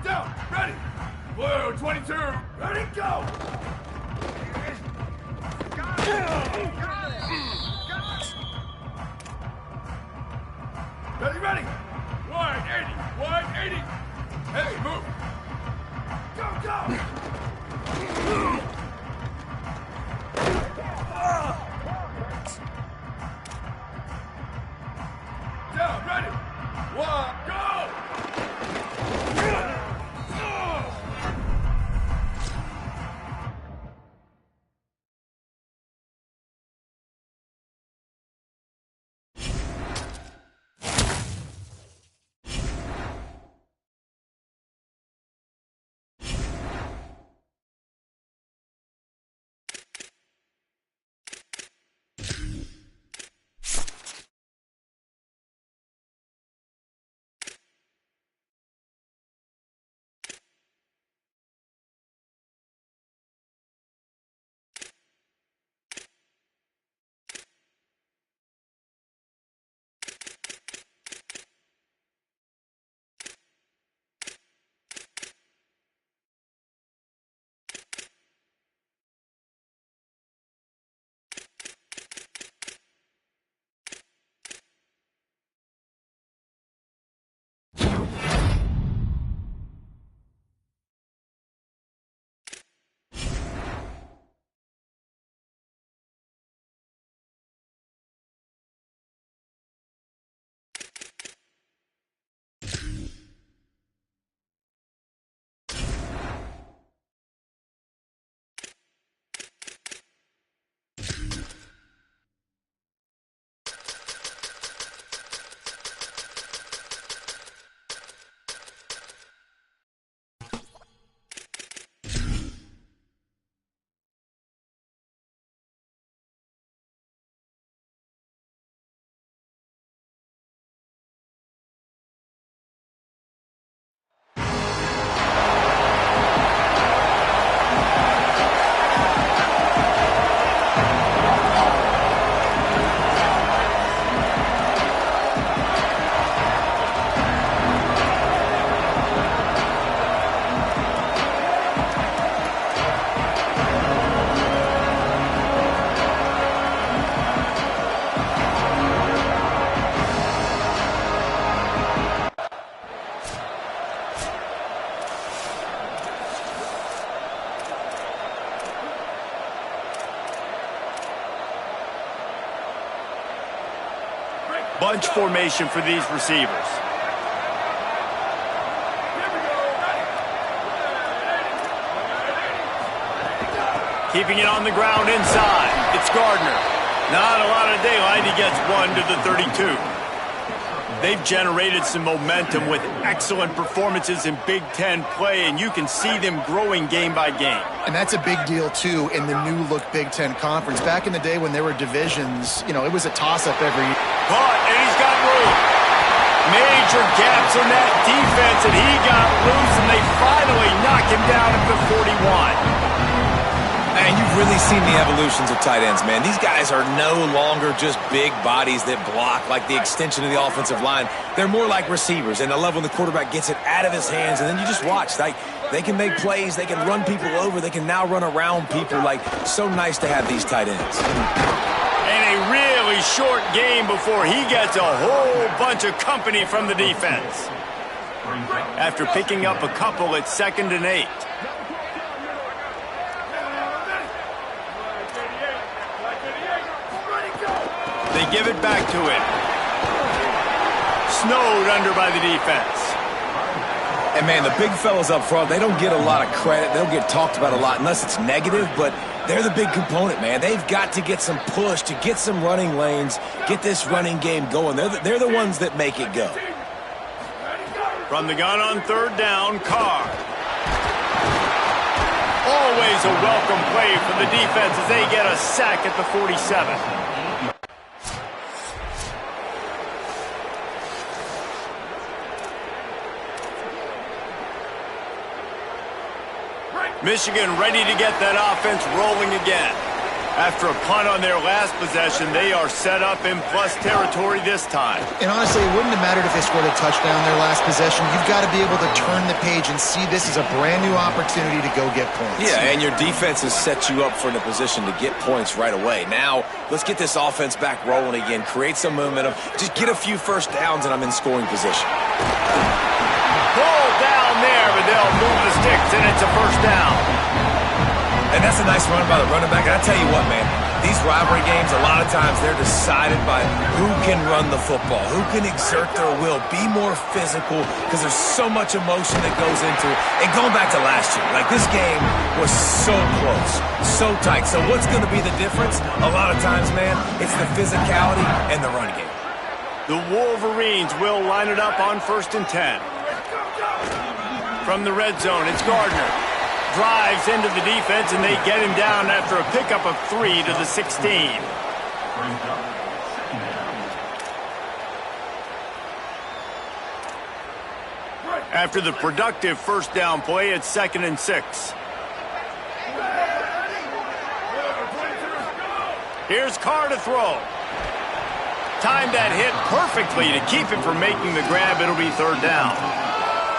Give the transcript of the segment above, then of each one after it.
Down. Ready. Blue, 22. Ready, go. Ready, ready. 180. 180. Hey, move. Go, go. Down, ready. 1, go. Bunch formation for these receivers. Keeping it on the ground inside. It's Gardner. Not a lot of daylight. He gets 1 to the 32. They've generated some momentum with excellent performances in Big Ten play, and you can see them growing game by game. And that's a big deal, too, in the new-look Big Ten Conference. Back in the day when there were divisions, you know, it was a toss-up every year. Caught, and he's got room. Major gaps in that defense, and he got loose, and they finally knock him down at the 41. Man, you've really seen the evolutions of tight ends, man. These guys are no longer just big bodies that block like the extension of the offensive line. They're more like receivers, and I love when the quarterback gets it out of his hands, and then you just watch. Like, they can make plays, they can run people over, they can now run around people. Like, so nice to have these tight ends. And a really short game before he gets a whole bunch of company from the defense. After picking up a couple, it's 2nd and 8. They give it back to him. Snowed under by the defense. And, man, the big fellas up front, they don't get a lot of credit. They don't get talked about a lot unless it's negative, but they're the big component, man. They've got to get some push, to get some running lanes, get this running game going. They're the ones that make it go. From the gun on 3rd down, Carr. Always a welcome play from the defense as they get a sack at the 47. Michigan ready to get that offense rolling again. After a punt on their last possession, they are set up in plus territory this time. And honestly, it wouldn't have mattered if they scored a touchdown their last possession. You've got to be able to turn the page and see this as a brand new opportunity to go get points. Yeah, and your defense has set you up for in a position to get points right away. Now, let's get this offense back rolling again, create some momentum, just get a few first downs, and I'm in scoring position. Pull down there, but they'll move the sticks, and it's a first down. And that's a nice run by the running back. And I tell you what, man, these rivalry games, a lot of times they're decided by who can run the football, who can exert their will, be more physical, because there's so much emotion that goes into it. And going back to last year, like this game was so close, so tight. So what's going to be the difference? A lot of times, man, it's the physicality and the run game. The Wolverines will line it up on 1st and 10. From the red zone, it's Gardner. Drives into the defense, and they get him down after a pickup of 3 to the 16. After the productive first down play, it's 2nd and 6. Here's Carr to throw. Timed that hit perfectly to keep him from making the grab. It'll be 3rd down.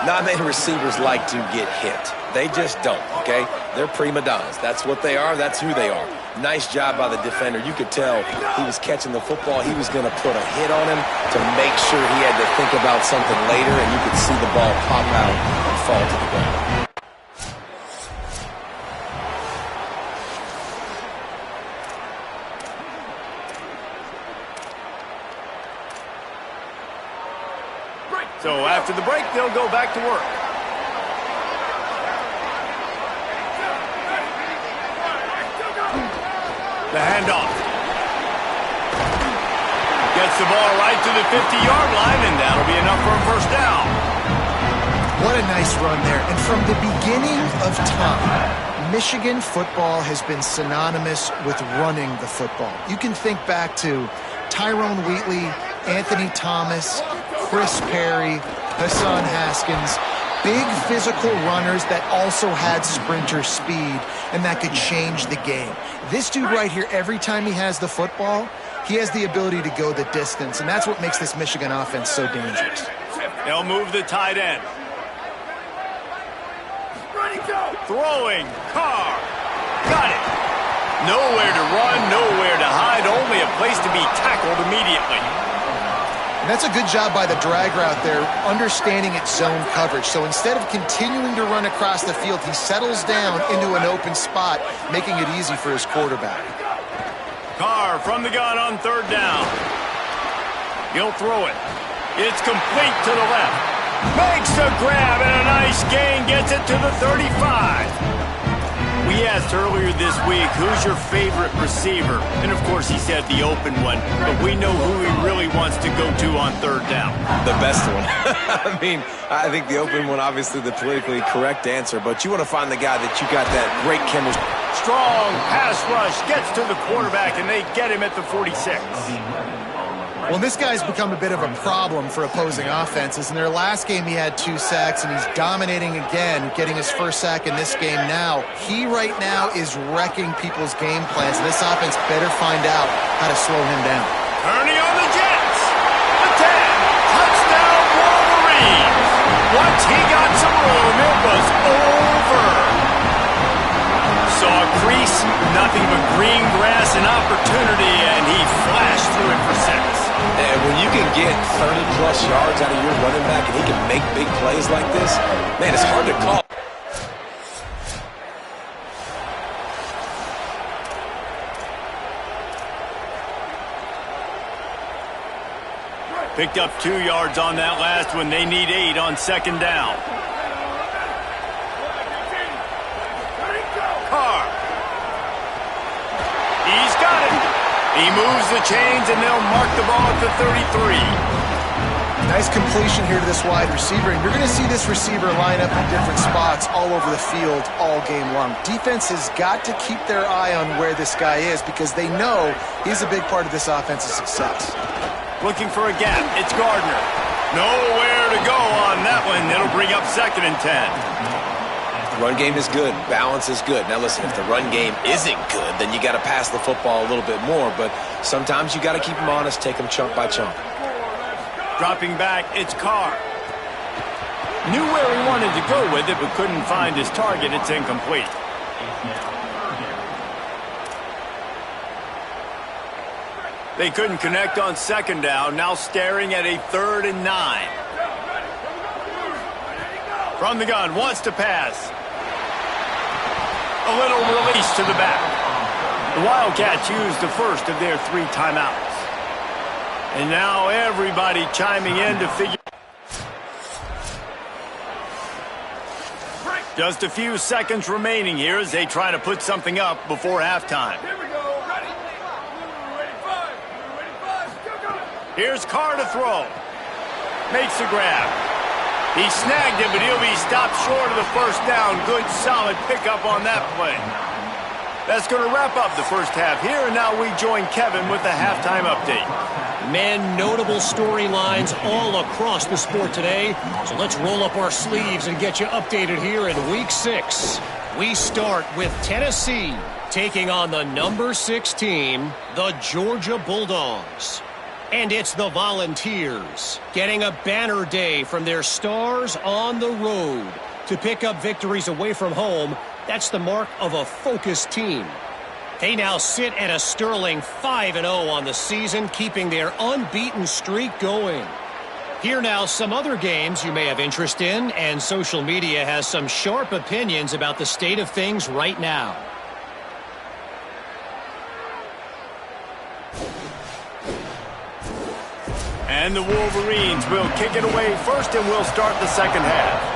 Not many receivers like to get hit. They just don't, okay? They're prima donnas. That's what they are. That's who they are. Nice job by the defender. You could tell he was catching the football. He was going to put a hit on him to make sure he had to think about something later, and you could see the ball pop out and fall to the ground. So after the break, they'll go back to work. The handoff. Gets the ball right to the 50-yard line, and that'll be enough for a first down. What a nice run there. And from the beginning of time, Michigan football has been synonymous with running the football. You can think back to Tyrone Wheatley, Anthony Thomas, Chris Perry, Hassan Haskins, big physical runners that also had sprinter speed and that could change the game. This dude right here, every time he has the football, he has the ability to go the distance, and that's what makes this Michigan offense so dangerous. They'll move the tight end. Throwing, Carr, got it. Nowhere to run, nowhere to hide, only a place to be tackled immediately. And that's a good job by the drag route there, understanding its zone coverage. So instead of continuing to run across the field, he settles down into an open spot, making it easy for his quarterback. Carr from the gun on 3rd down. He'll throw it. It's complete to the left. Makes the grab, and a nice gain gets it to the 35. We asked earlier this week, who's your favorite receiver? And, of course, he said the open one. But we know who he really wants to go to on 3rd down. The best one. I mean, I think the open one, obviously the politically correct answer. But you want to find the guy that you got that great chemistry. Strong pass rush gets to the quarterback, and they get him at the 46. Well, this guy's become a bit of a problem for opposing offenses. In their last game, he had 2 sacks, and he's dominating again, getting his first sack in this game now. He right now is wrecking people's game plans. This offense better find out how to slow him down. Turning on the Jets. The 10. Touchdown Wolverines. Once he got some room, it was over. Saw a crease, nothing but green grass and opportunity, and he flashed through it for 6. And when you can get 30-plus yards out of your running back and he can make big plays like this, man, it's hard to call. Picked up 2 yards on that last one. They need 8 on 2nd down. Carr. He's got it. He moves the chains, and they'll mark the ball at the 33. Nice completion here to this wide receiver, and you're going to see this receiver line up in different spots all over the field all game long. Defense has got to keep their eye on where this guy is because they know he's a big part of this offense's success. Looking for a gap. It's Gardner. Nowhere to go on that one. It'll bring up 2nd and 10. Run game is good. Balance is good. Now, listen, if the run game isn't good, then you got to pass the football a little bit more. But sometimes you got to keep them honest, take them chunk by chunk. Dropping back, it's Carr. Knew where he wanted to go with it, but couldn't find his target. It's incomplete. They couldn't connect on second down. Now staring at a 3rd and 9. From the gun, wants to pass. A little release to the back. The Wildcats used the first of their 3 timeouts. And now everybody chiming in to figure. Just a few seconds remaining here as they try to put something up before halftime. Here we go. Ready? Ready, 5. Ready, 5. Go. Here's Carr to throw. Makes the grab. He snagged it, but he'll be stopped short of the first down. Good, solid pickup on that play. That's going to wrap up the first half here, and now we join Kevin with the halftime update. Men, notable storylines all across the sport today. So let's roll up our sleeves and get you updated here in Week 6. We start with Tennessee taking on the number 6 team, the Georgia Bulldogs. And it's the Volunteers getting a banner day from their stars on the road. To pick up victories away from home, that's the mark of a focused team. They now sit at a sterling 5-0 on the season, keeping their unbeaten streak going. Here now some other games you may have interest in, and social media has some sharp opinions about the state of things right now. And the Wolverines will kick it away first, and we'll start the second half.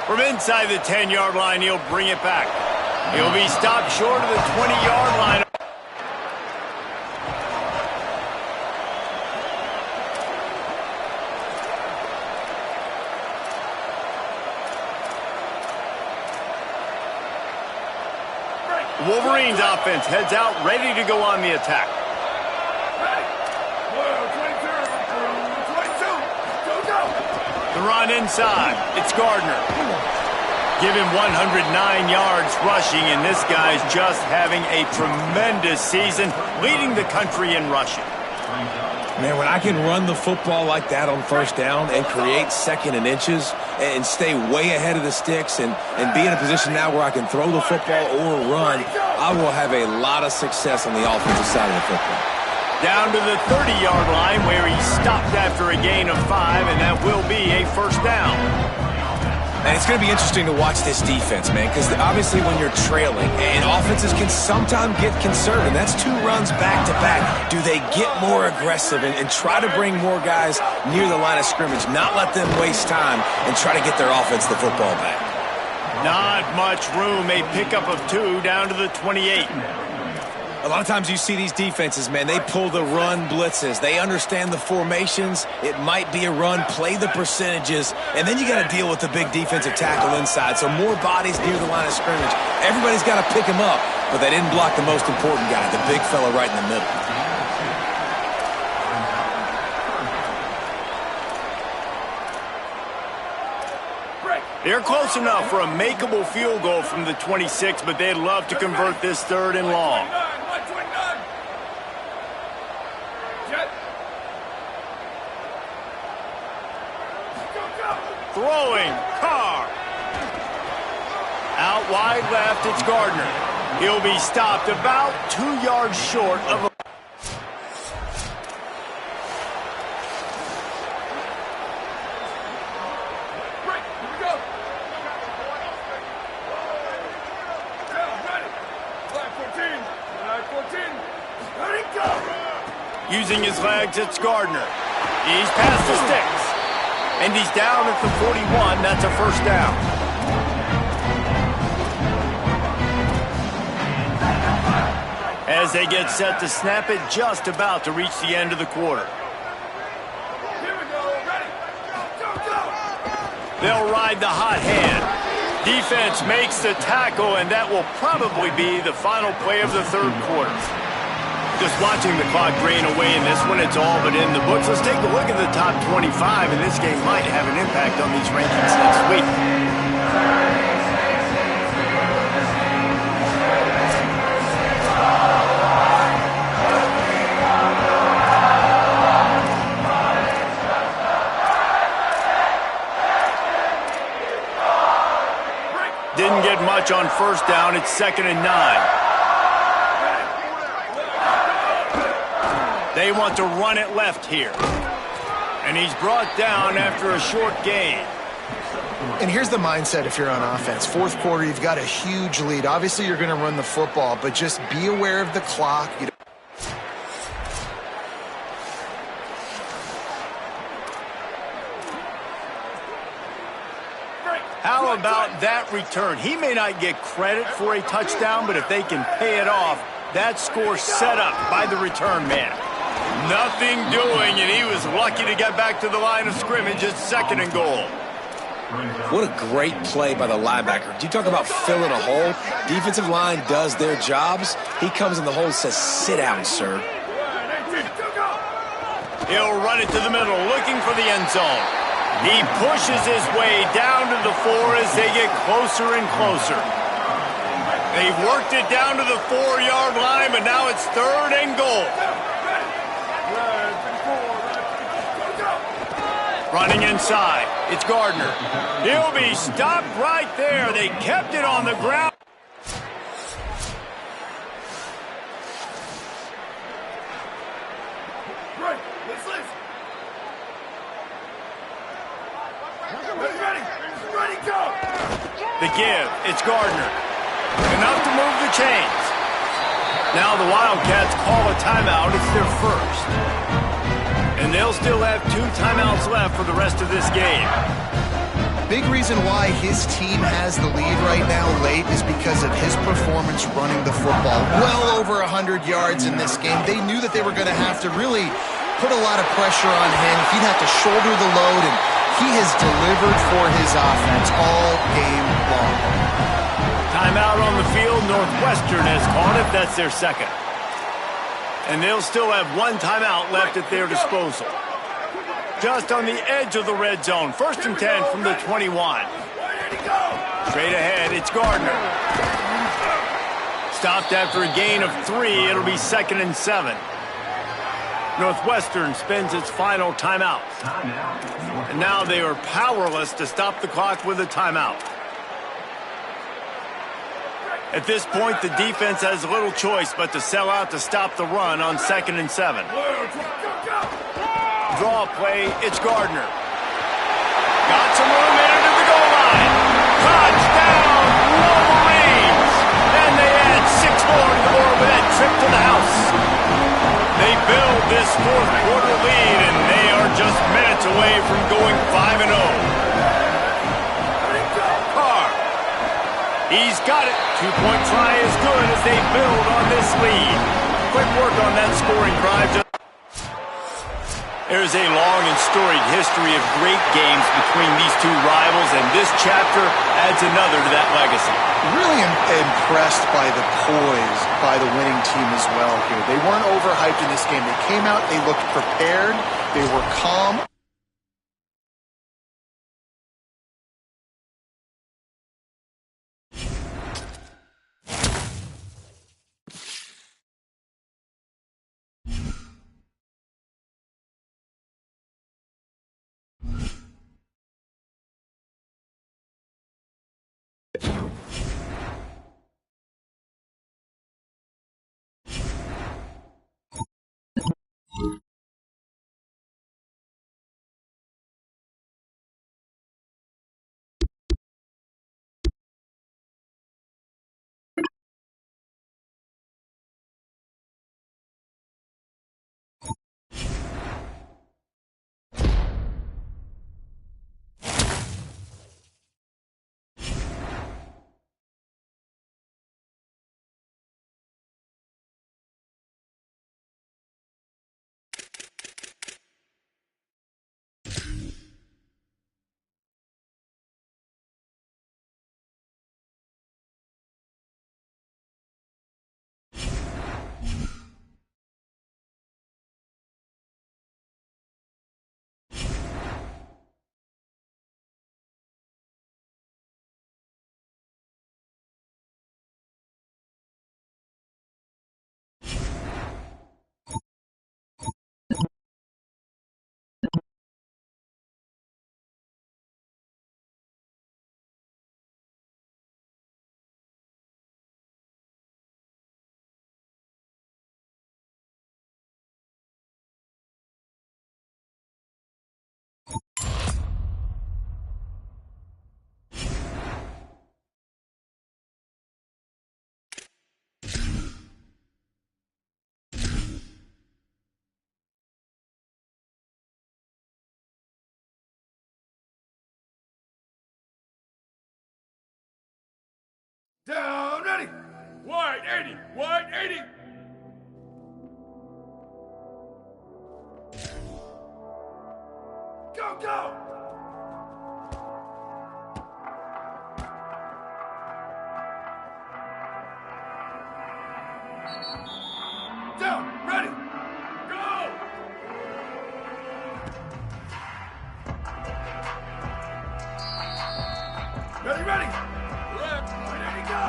From inside the 10-yard line, he'll bring it back. He'll be stopped short of the 20-yard line. The Wolverines offense heads out, ready to go on the attack. The run inside. It's Gardner. Give him 109 yards rushing, and this guy's just having a tremendous season, leading the country in rushing. Man, when I can run the football like that on first down and create 2nd and inches and stay way ahead of the sticks and be in a position now where I can throw the football or run, I will have a lot of success on the offensive side of the football. Down to the 30-yard line where he stopped after a gain of 5, and that will be a first down. And it's going to be interesting to watch this defense, man, because obviously when you're trailing, and offenses can sometimes get conservative. That's 2 runs back-to-back. Do they get more aggressive and try to bring more guys near the line of scrimmage, not let them waste time, and try to get their offense the football back? Not much room. A pickup of 2 down to the 28. A lot of times you see these defenses, man, they pull the run blitzes. They understand the formations. It might be a run, play the percentages, and then you got to deal with the big defensive tackle inside. So more bodies near the line of scrimmage. Everybody's got to pick him up, but they didn't block the most important guy, the big fella right in the middle. They're close enough for a makeable field goal from the 26, but they'd love to convert this 3rd and long. Throwing, Carr. Out wide left, it's Gardner. He'll be stopped about 2 yards short of a... Using his legs, it's Gardner. He's past the sticks. And he's down at the 41. That's a first down. As they get set to snap it, just about to reach the end of the quarter. Here we go. Ready. Go. They'll ride the hot hand. Defense makes the tackle, and that will probably be the final play of the 3rd quarter. Just watching the clock drain away in this one, it's all but in the books. Let's take a look at the top 25, and this game might have an impact on these rankings next week. Didn't get much on first down. It's 2nd and 9. They want to run it left here. And he's brought down after a short gain. And here's the mindset if you're on offense. Fourth quarter, you've got a huge lead. Obviously, you're going to run the football, but just be aware of the clock. How about that return? He may not get credit for a touchdown, but if they can pay it off, that score set up by the return man. Nothing doing, and he was lucky to get back to the line of scrimmage at 2nd and goal. What a great play by the linebacker. Do you talk about filling a hole? Defensive line does their jobs. He comes in the hole and says, sit down, sir. He'll run it to the middle, looking for the end zone. He pushes his way down to the 4 as they get closer and closer. They've worked it down to the 4-yard line, but now it's 3rd and goal. Running inside, it's Gardner. He'll be stopped right there. They kept it on the ground. The give, it's Gardner. Enough to move the chains. Now the Wildcats call a timeout. It's their first. And they'll still have 2 timeouts left for the rest of this game. Big reason why his team has the lead right now late is because of his performance running the football. Well over 100 yards in this game. They knew that they were going to have to really put a lot of pressure on him. He'd have to shoulder the load, and he has delivered for his offense all game long. Timeout on the field. Northwestern has called it. That's their second. And they'll still have 1 timeout left at their disposal. Just on the edge of the red zone. 1st and 10 from the 21. Straight ahead, it's Gardner. Stopped after a gain of 3. It'll be 2nd and 7. Northwestern spends its final timeout. And now they are powerless to stop the clock with a timeout. At this point, the defense has little choice but to sell out to stop the run on 2nd and 7. Draw play, it's Gardner. Got some room in into the goal line. Touchdown, Wolverines! And they add 6 more to the board with that trip to the house. They build this 4th quarter lead, and they are just minutes away from going 5-0. He's got it. 2-point try is good as they build on this lead. Quick work on that scoring drive. There's a long and storied history of great games between these 2 rivals, and this chapter adds another to that legacy. Really impressed by the poise by the winning team as well here. They weren't overhyped in this game. They came out, they looked prepared, they were calm. Down, ready. Wide 80, wide 80. Go, go. Down, ready. Go. Ready, ready. Left, right, 80, go.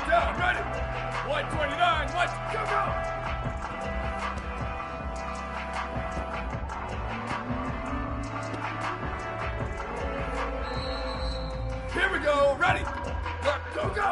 Down, ready. 129, let's go, go. Here we go, ready. Left, go, go.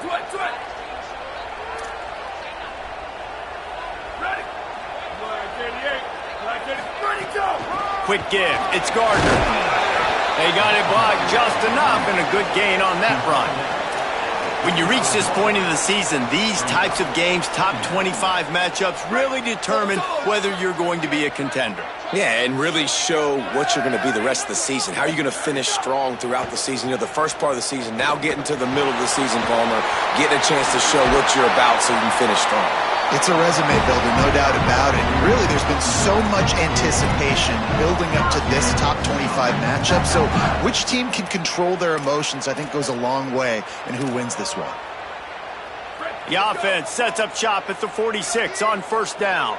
Sweat. Ready. Black 88. Black 88. Ready, go. Quick give. It's Gardner. They got it blocked just enough and a good gain on that run. When you reach this point in the season, these types of games, top 25 matchups, really determine whether you're going to be a contender. Yeah, and really show what you're going to be the rest of the season. How are you going to finish strong throughout the season? You know, the first part of the season, now getting to the middle of the season, Palmer, getting a chance to show what you're about so you can finish strong. It's a resume builder, no doubt about it. And really, there's been so much anticipation building up to this top 25 matchup. So which team can control their emotions, I think, goes a long way in who wins this one. The offense sets up shop at the 46 on first down.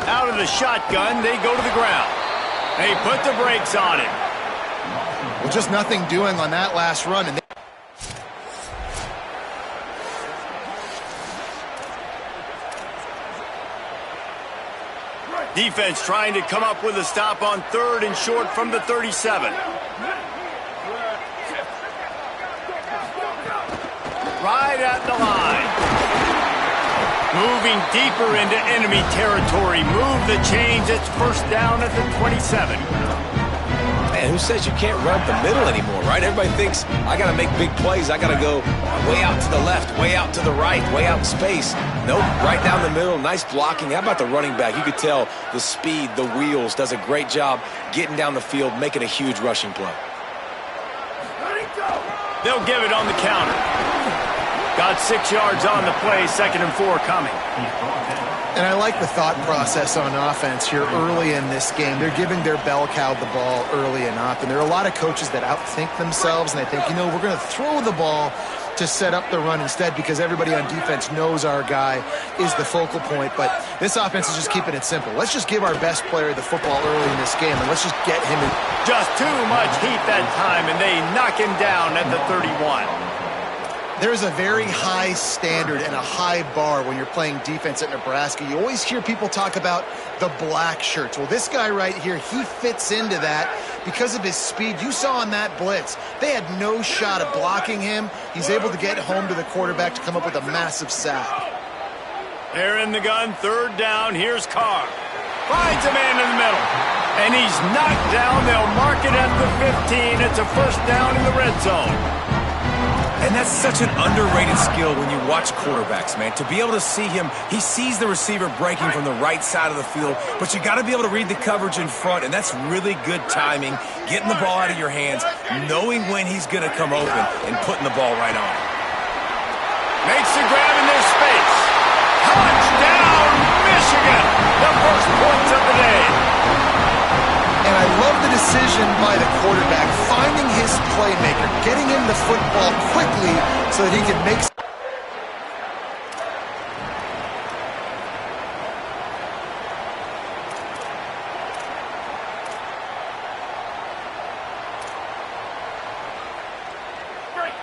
Out of the shotgun, they go to the ground. They put the brakes on it. Well, just nothing doing on that last run. And defense trying to come up with a stop on third and short from the 37. Right at the line. Moving deeper into enemy territory. Move the chains. It's first down at the 27. Man, who says you can't run up the middle anymore, right? Everybody thinks, I got to make big plays. I got to go way out to the left, way out to the right, way out in space. Nope, right down the middle. Nice blocking. How about the running back? You could tell the speed, the wheels, does a great job getting down the field, making a huge rushing play. They'll give it on the counter. Got 6 yards on the play, 2nd and 4 coming. And I like the thought process on offense here early in this game. They're giving their bell cow the ball early and often. There are a lot of coaches that outthink themselves, and they think, you know, we're going to throw the ball to set up the run instead because everybody on defense knows our guy is the focal point. But this offense is just keeping it simple. Let's just give our best player the football early in this game, and let's just get him in. Just too much heat that time, and they knock him down at the 31. There's a very high standard and a high bar when you're playing defense at Nebraska. You always hear people talk about the black shirts. Well, this guy right here, he fits into that because of his speed. You saw on that blitz, they had no shot at blocking him. He's able to get home to the quarterback to come up with a massive sack. They're in the gun, 3rd down. Here's Carr. Finds a man in the middle. And he's knocked down. They'll mark it at the 15. It's a first down in the red zone. And that's such an underrated skill when you watch quarterbacks, man. To be able to see him, he sees the receiver breaking from the right side of the field, but you got to be able to read the coverage in front, and that's really good timing, getting the ball out of your hands, knowing when he's going to come open, and putting the ball right on. Makes the grab in their space. Touchdown, Michigan! The first points of the day. And I love the decision by the quarterback, finding his playmaker, getting him the football quickly so that he can make.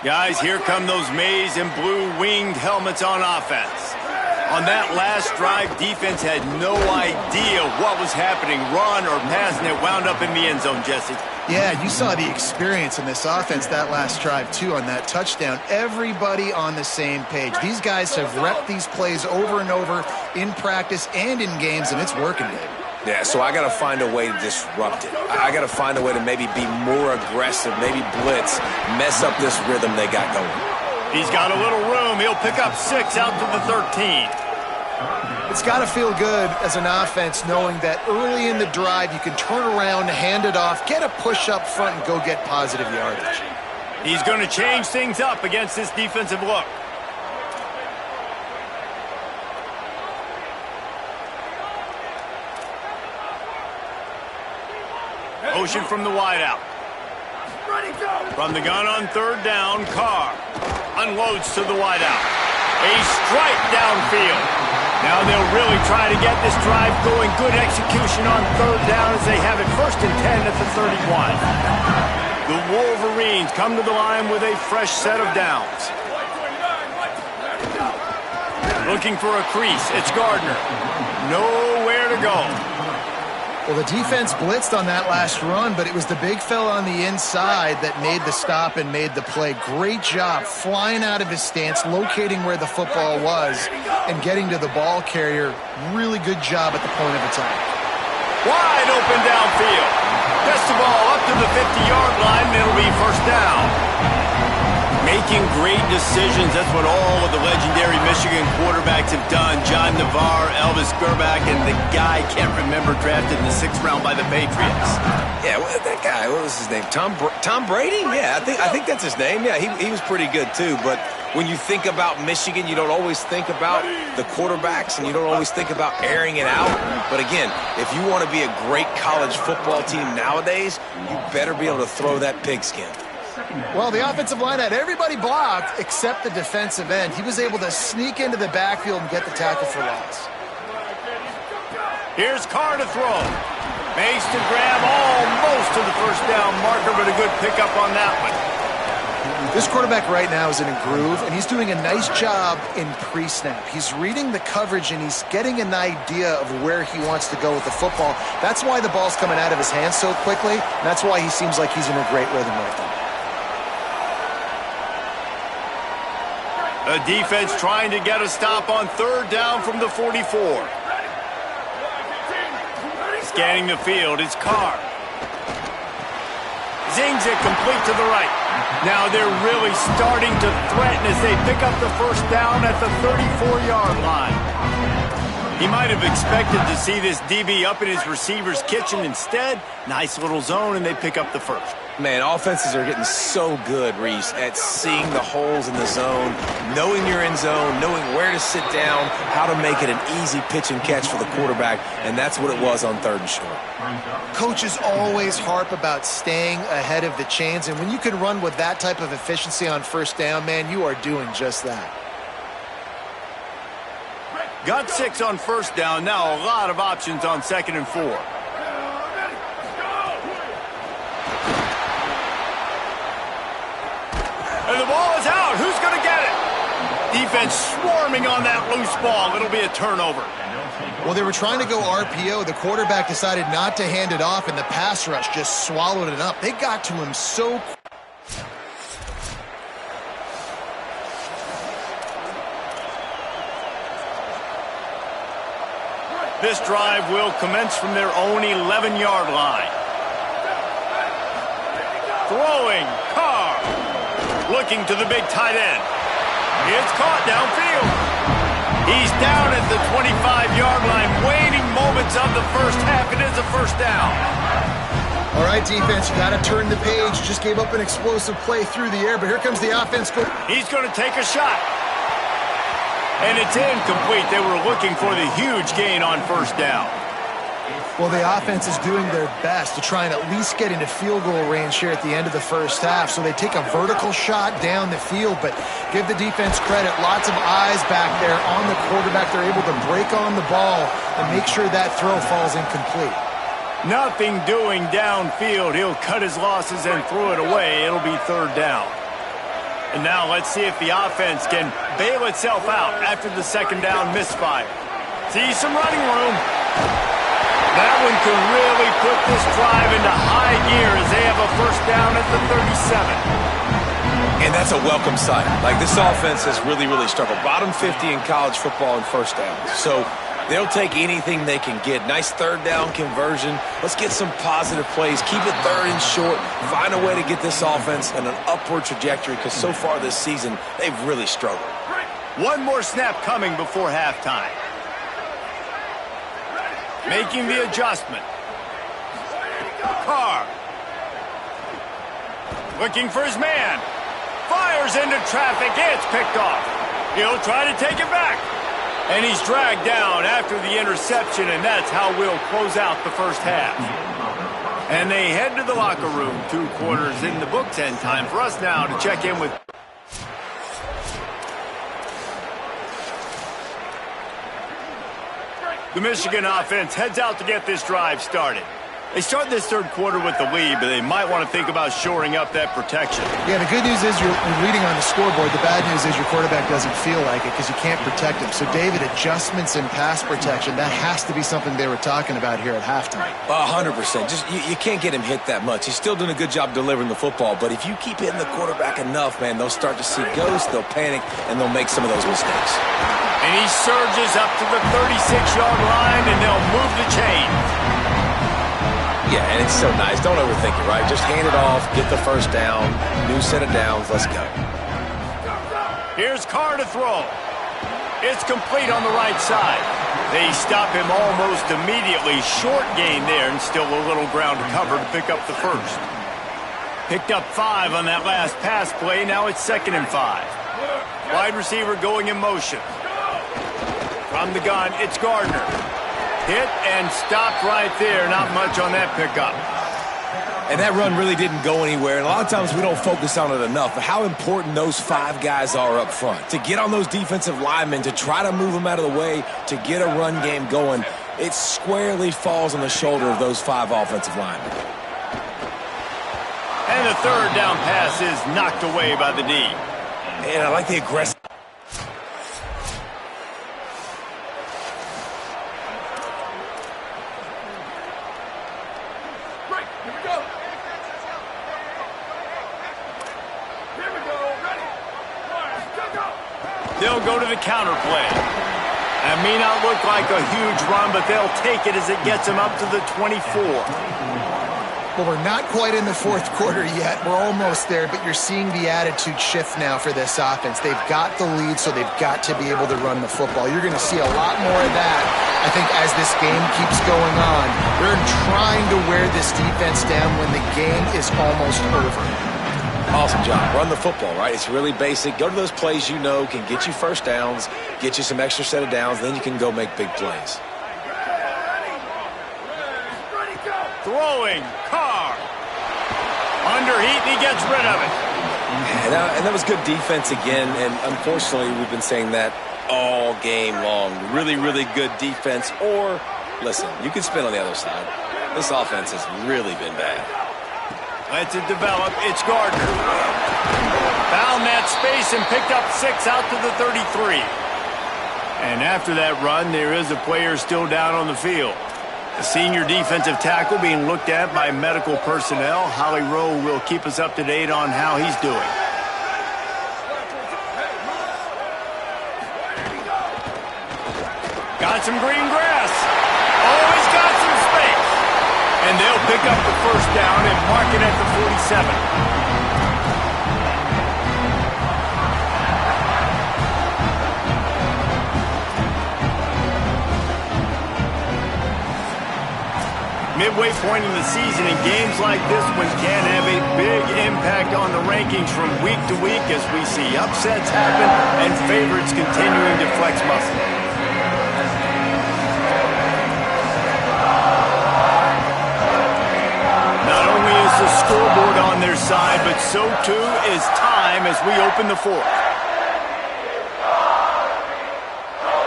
Guys, here come those maize and blue winged helmets on offense. On that last drive, defense had no idea what was happening, run or pass, and it wound up in the end zone, Jesse. Yeah, you saw the experience in this offense that last drive, too, on that touchdown. Everybody on the same page. These guys have repped these plays over and over in practice and in games, and it's working, baby. Yeah, so I got to find a way to disrupt it. I got to find a way to maybe be more aggressive, maybe blitz, mess up this rhythm they got going. He's got a little room. He'll pick up 6 out to the 13. It's got to feel good as an offense knowing that early in the drive you can turn around, hand it off, get a push up front, and go get positive yardage. He's going to change things up against this defensive look. Motion from the wideout. From the gun on 3rd down, Carr unloads to the wideout. A strike downfield. Now they'll really try to get this drive going. Good execution on 3rd down as they have it 1st and 10 at the 31. The Wolverines come to the line with a fresh set of downs. Looking for a crease. It's Gardner. Nowhere to go. Well, the defense blitzed on that last run, but it was the big fella on the inside that made the stop and made the play. Great job flying out of his stance, locating where the football was, and getting to the ball carrier. Really good job at the point of attack. Wide open downfield. Gets the ball up to the 50-yard line, and it'll be first down. Making great decisions, that's what all of the legendary Michigan quarterbacks have done. John Navarre, Elvis Grbac, and the guy, can't remember, drafted in the 6th round by the Patriots. Yeah, that guy, what was his name? Tom Brady? Yeah, I think that's his name. Yeah, he was pretty good too. But when you think about Michigan, you don't always think about the quarterbacks, and you don't always think about airing it out. But again, if you want to be a great college football team nowadays, you better be able to throw that pigskin. Well, the offensive line had everybody blocked except the defensive end. He was able to sneak into the backfield and get the tackle for loss. Here's Carr to throw. Makes the grab almost to the first down marker, but a good pickup on that one. This quarterback right now is in a groove, and he's doing a nice job in pre-snap. He's reading the coverage, and he's getting an idea of where he wants to go with the football. That's why the ball's coming out of his hands so quickly, and that's why he seems like he's in a great rhythm right now. A defense trying to get a stop on 3rd down from the 44. Scanning the field, it's Carr. Zings it complete to the right. Now they're really starting to threaten as they pick up the first down at the 34-yard line. He might have expected to see this DB up in his receiver's kitchen. Instead, nice little zone, and they pick up the first. Man, offenses are getting so good, Reese, at seeing the holes in the zone, knowing you're in zone, knowing where to sit down, how to make it an easy pitch and catch for the quarterback, and that's what it was on 3rd and short. Coaches always harp about staying ahead of the chains, and when you can run with that type of efficiency on 1st down, man, you are doing just that. Got 6 on 1st down. Now a lot of options on 2nd and 4. And the ball is out. Who's going to get it? Defense swarming on that loose ball. It'll be a turnover. Well, they were trying to go RPO. The quarterback decided not to hand it off, and the pass rush just swallowed it up. They got to him so quick. This drive will commence from their own 11-yard line. Throwing, Carr. Looking to the big tight end. It's caught downfield. He's down at the 25-yard line, waiting moments of the first half. It is a first down. All right, defense, you got to turn the page. Just gave up an explosive play through the air, but here comes the offense. He's going to take a shot. And it's incomplete. They were looking for the huge gain on 1st down. Well, the offense is doing their best to try and at least get into field goal range here at the end of the first half. So they take a vertical shot down the field, but give the defense credit. Lots of eyes back there on the quarterback. They're able to break on the ball and make sure that throw falls incomplete. Nothing doing downfield. He'll cut his losses and throw it away. It'll be 3rd down. And now let's see if the offense can bail itself out after the 2nd down misfire. See some running room. That one could really put this drive into high gear as they have a 1st down at the 37. And that's a welcome sight. Like, this offense has really, really struggled. Bottom 50 in college football in 1st downs. So they'll take anything they can get. Nice 3rd down conversion. Let's get some positive plays. Keep it 3rd and short. Find a way to get this offense in an upward trajectory, because so far this season, they've really struggled. One more snap coming before halftime. Making the adjustment. Carr. Looking for his man. Fires into traffic. It's picked off. He'll try to take it back. And he's dragged down after the interception, and that's how we'll close out the first half. And they head to the locker room. 2 quarters in the books, and time for us now to check in with... The Michigan offense heads out to get this drive started. They start this third quarter with the lead, but they might want to think about shoring up that protection. Yeah, the good news is you're leading on the scoreboard. The bad news is your quarterback doesn't feel like it because you can't protect him. So, David, adjustments in pass protection, that has to be something they were talking about here at halftime. 100%. Just you can't get him hit that much. He's still doing a good job delivering the football, but if you keep hitting the quarterback enough, man, they'll start to see ghosts, they'll panic, and they'll make some of those mistakes. And he surges up to the 36-yard line, and they'll move the chain. Yeah, and it's so nice. Don't overthink it, right? Just hand it off, get the first down, new set of downs, let's go. Here's Carr to throw. It's complete on the right side. They stop him almost immediately. Short gain there, and still a little ground to cover to pick up the first. Picked up 5 on that last pass play. Now it's 2nd and 5. Wide receiver going in motion. From the gun, it's Gardner. Hit and stopped right there. Not much on that pickup. And that run really didn't go anywhere. And a lot of times we don't focus on it enough, but how important those 5 guys are up front. To get on those defensive linemen, to try to move them out of the way, to get a run game going, it squarely falls on the shoulder of those 5 offensive linemen. And the third down pass is knocked away by the D. And I like the aggressive. They'll go to the counter play. That may not look like a huge run, but they'll take it as it gets them up to the 24. Well, we're not quite in the fourth quarter yet. We're almost there, but you're seeing the attitude shift now for this offense. They've got the lead, so they've got to be able to run the football. You're going to see a lot more of that, I think, as this game keeps going on. They're trying to wear this defense down when the game is almost over. Awesome job. Run the football, right? It's really basic. Go to those plays you know can get you first downs, get you some extra set of downs, then you can go make big plays. Throwing, Carr. Under heat, and he gets rid of it. And that was good defense again, and unfortunately we've been saying that all game long. Really, really good defense. Or, listen, you can spin on the other side. This offense has really been bad. Lets it develop. It's Gardner. Found that space and picked up 6 out to the 33. And after that run, there is a player still down on the field. The senior defensive tackle being looked at by medical personnel. Holly Rowe will keep us up to date on how he's doing. Got some green grass. Oh, he's got some space. And they'll pick up the first down and mark it at the 47. Midway point in the season, and games like this one can have a big impact on the rankings from week to week as we see upsets happen and favorites continuing to flex muscle. Not only is the scoreboard on their side, but so too is time as we open the fourth.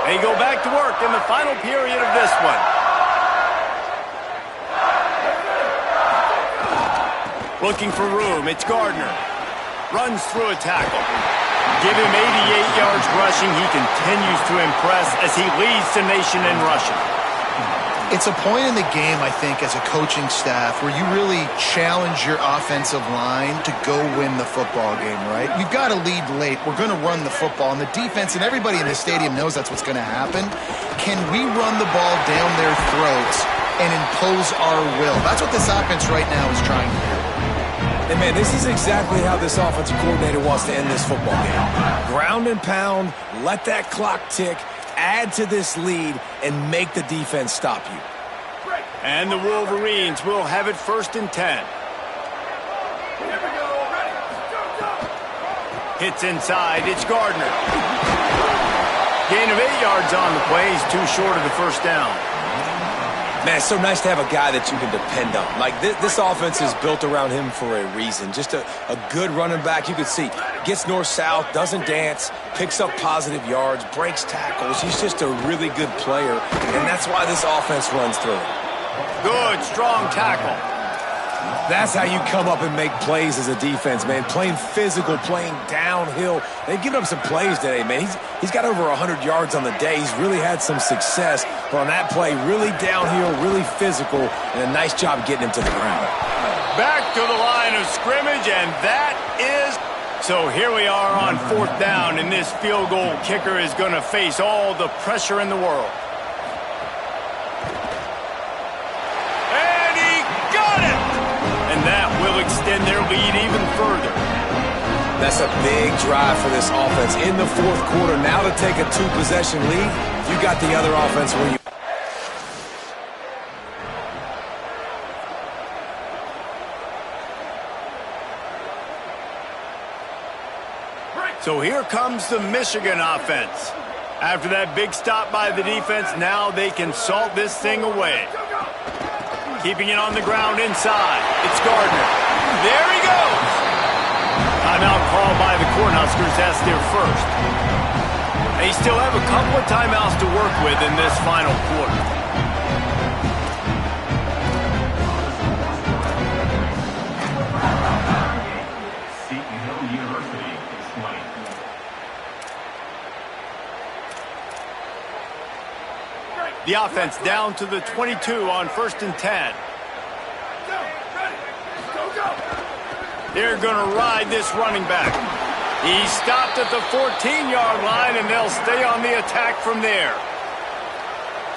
They go back to work in the final period of this one. Looking for room, it's Gardner. Runs through a tackle. Give him 88 yards rushing. He continues to impress as he leads the nation in rushing. It's a point in the game, I think, as a coaching staff where you really challenge your offensive line to go win the football game, right? You've got to lead late. We're going to run the football, and the defense and everybody in the stadium knows that's what's going to happen. Can we run the ball down their throats and impose our will? That's what this offense right now is trying to do. And, man, this is exactly how this offensive coordinator wants to end this football game. Ground and pound, let that clock tick, add to this lead, and make the defense stop you. And the Wolverines will have it 1st and 10. Hits inside, it's Gardner. Gain of 8 yards on the play. He's too short of the first down. Man, it's so nice to have a guy that you can depend on. Like, this offense is built around him for a reason. Just a good running back. You can see, gets north-south, doesn't dance, picks up positive yards, breaks tackles. He's just a really good player, and that's why this offense runs through him. Good, strong tackle. That's how you come up and make plays as a defense, man. Playing physical, playing downhill. They've given up some plays today, man. He's got over 100 yards on the day. He's really had some success. But on that play, really downhill, really physical, and a nice job getting him to the ground. Back to the line of scrimmage, and that is... So here we are on 4th down, and this field goal kicker is going to face all the pressure in the world. And he got it! And that will extend their lead even further. That's a big drive for this offense in the 4th quarter. Now to take a 2-possession lead, you got the other offense where you... So here comes the Michigan offense. After that big stop by the defense, now they can salt this thing away. Keeping it on the ground inside. It's Gardner. There he goes. Timeout called by the Cornhuskers. That's their first. They still have a couple of timeouts to work with in this final quarter. The offense down to the 22 on 1st and 10. They're going to ride this running back. He stopped at the 14-yard line, and they'll stay on the attack from there.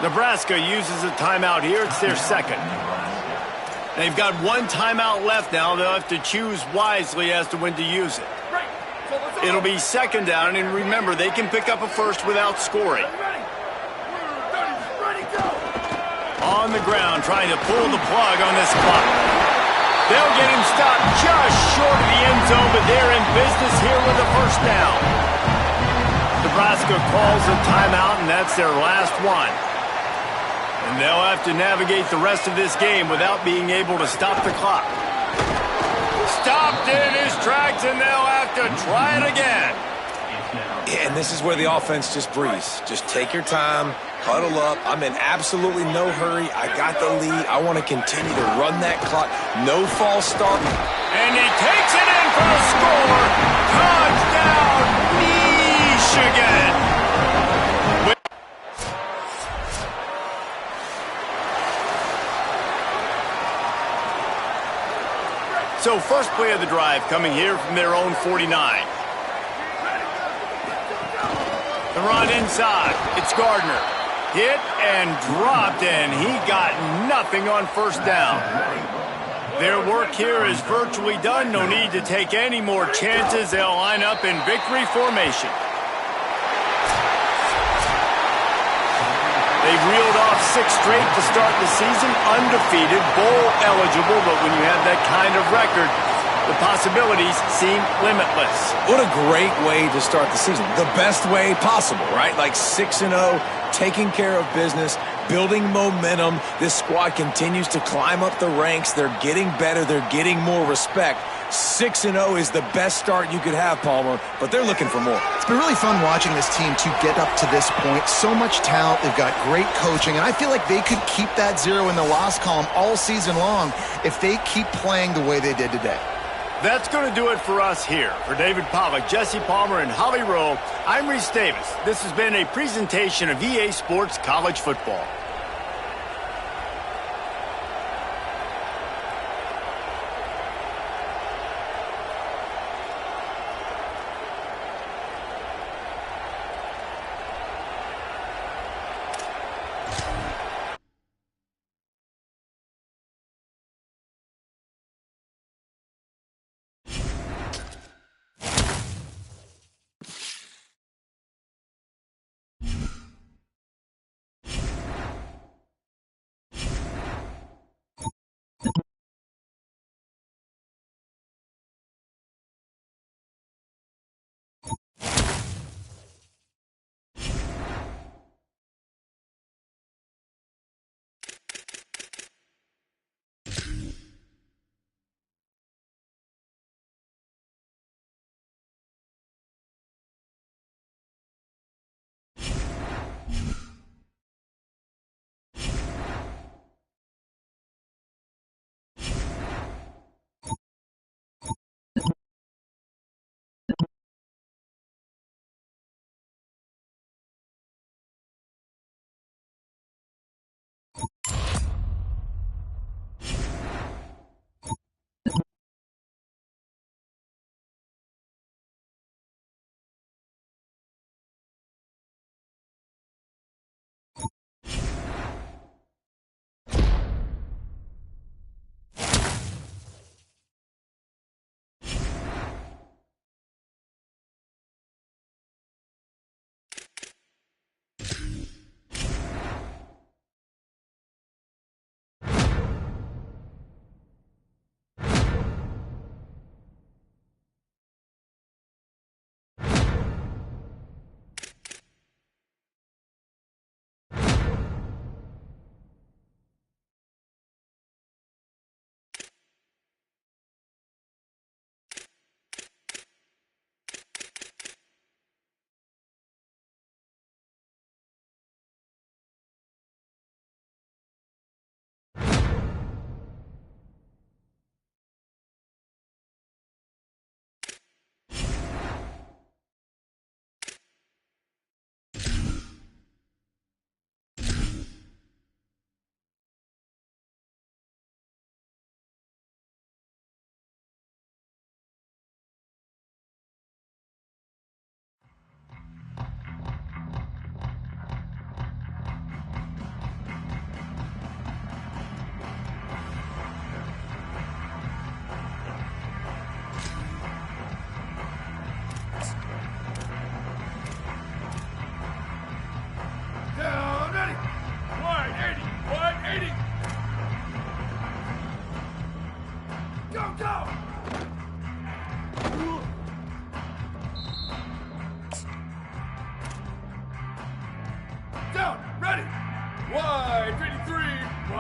Nebraska uses a timeout here. It's their second. They've got one timeout left now. They'll have to choose wisely as to when to use it. It'll be 2nd down, and remember, they can pick up a first without scoring. On the ground, trying to pull the plug on this clock. They'll get him stopped just short of the end zone, but they're in business here with a first down. Nebraska calls a timeout, and that's their last one. And they'll have to navigate the rest of this game without being able to stop the clock. Stopped in his tracks, and they'll have to try it again. Yeah, and this is where the offense just breathes. Just take your time, huddle up. I'm in absolutely no hurry. I got the lead. I want to continue to run that clock. No false start. And he takes it in for a score. Touchdown, Michigan. So first play of the drive coming here from their own 49. The run inside. It's Gardner. Hit and dropped, and he got nothing on first down. Their work here is virtually done. No need to take any more chances. They'll line up in victory formation. They've reeled off 6 straight to start the season, undefeated, bowl eligible, but when you have that kind of record, the possibilities seem limitless. What a great way to start the season. The best way possible, right? Like 6-0, taking care of business, building momentum. This squad continues to climb up the ranks. They're getting better. They're getting more respect. 6-0 is the best start you could have, Palmer, but they're looking for more. It's been really fun watching this team to get up to this point. So much talent. They've got great coaching, and I feel like they could keep that 0 in the loss column all season long if they keep playing the way they did today. That's going to do it for us here. For David Pollack, Jesse Palmer, and Holly Rowe, I'm Reese Davis. This has been a presentation of EA Sports College Football.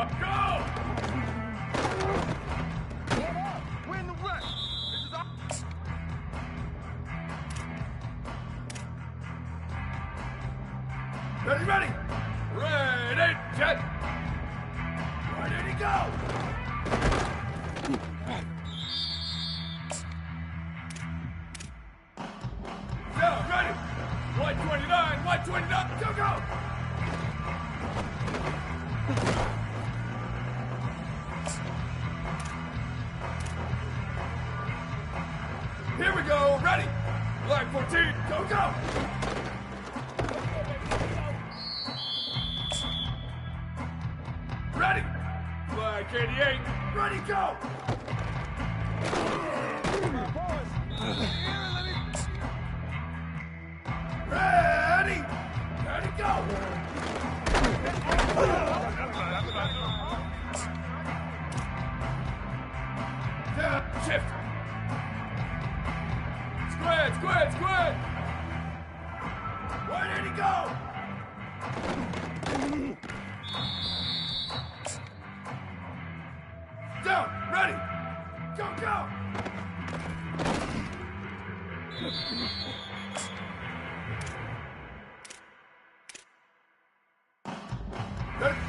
up, go! Win the rest. This is our... Ready, ready! Ready, jet! Ready to go! Yeah, ready! 129, 129, go, go! Here we go, ready! Line 14, go, go! Ready! Flag 88, ready, go! Ready! Ready, go! Yeah, shift! Squid, squid, squid! Where did he go? Down, ready! Go, go!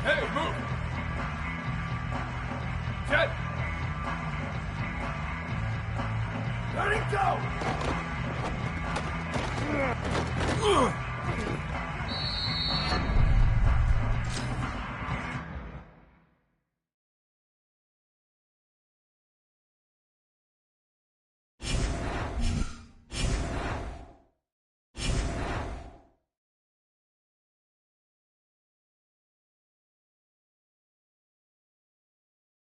Hey, move! Jet! Let it go!